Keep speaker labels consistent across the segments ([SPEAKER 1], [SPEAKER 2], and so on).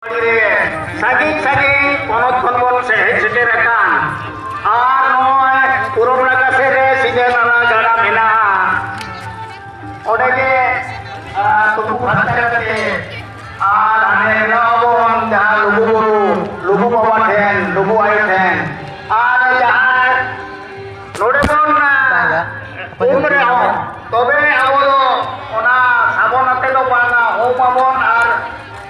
[SPEAKER 1] Saging ponot ponot seterekan ar noy urung naga sere sije nala gana mena odege tuku bhatte ar ane rawon jaha lugu baba ten lugu ayu ten ar jaha node bon umre tobe abo ona sabon ate do bana homabon ar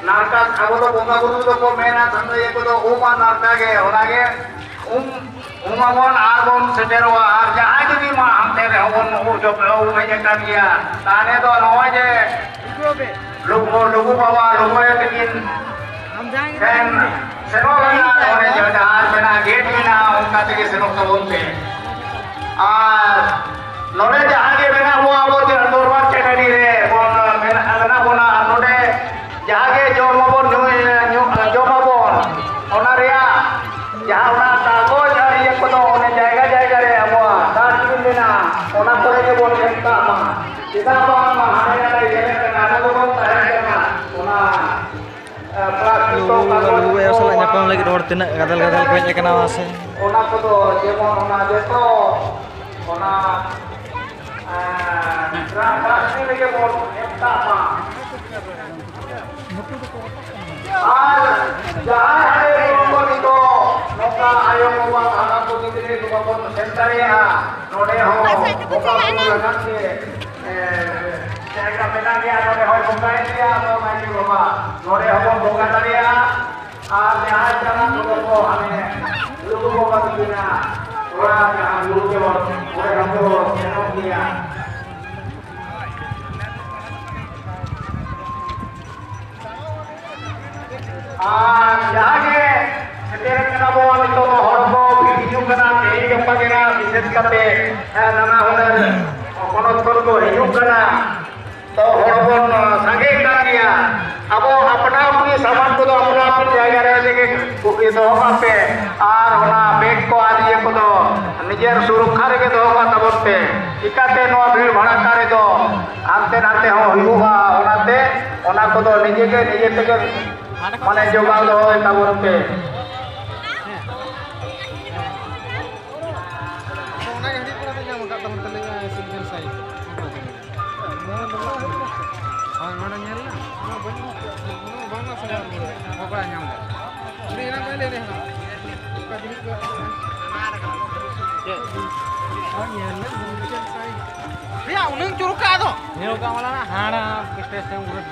[SPEAKER 1] narkas abo do bonga buru do ko mena thanda ye ko do uma narkage onage umabon arbon seterwa ar jaha jodi ma amte re hobon u job u meje kamiya tane do noy je lugu baba lugu ye bikin हम जाएंगे सेनो लगा और जहाज बना gate बना उनका तके सेनो का बोलते और नोडे जहाज के बना हुआ वो जो दरबार चढ़ी रे बोल बना बोना नोडे जहाज के जो मबोन जो मबोन ओना रिया जहां ओना कागज और ये को तो ओने जायगा रे अब दार दिन देना ओना करे के बोल सकता मा सीधा बात मा हने ना ये ना तो बोल करना ओना
[SPEAKER 2] lugu ya salah nyapam lagi nomor tina gadal-gadal ko nya kana wase
[SPEAKER 1] ona ko do jemon ona jeto ona rasmi lege bol ekta ma ar jahan hare ko nito noka ayo mo ana ko gidre ko bon sentarea node ho boka lagan ke jaga mena dia node ho boka dia mo mai roba node ho boka daria ar jahan jalan ko ame lugu boka dina ora jahan lugu ke bol ore rambo senok dia ar jage setere kana bo nito horbo video kana tei gapa kena bises kate nana hunar ponot ko hijuk kana to horbo sange kania abo apna apni saman ko do apna apni jayga re lege kuki do ape ar ona bag ko adi ko do nijer surakha re do ka tabote ikate no bhil bhara kare do ante nate ho hiuba onate ona ko do nije tege mane jogao do tabote
[SPEAKER 3] Ya, unang curug ka to.
[SPEAKER 2] ni ka wala na hana station urut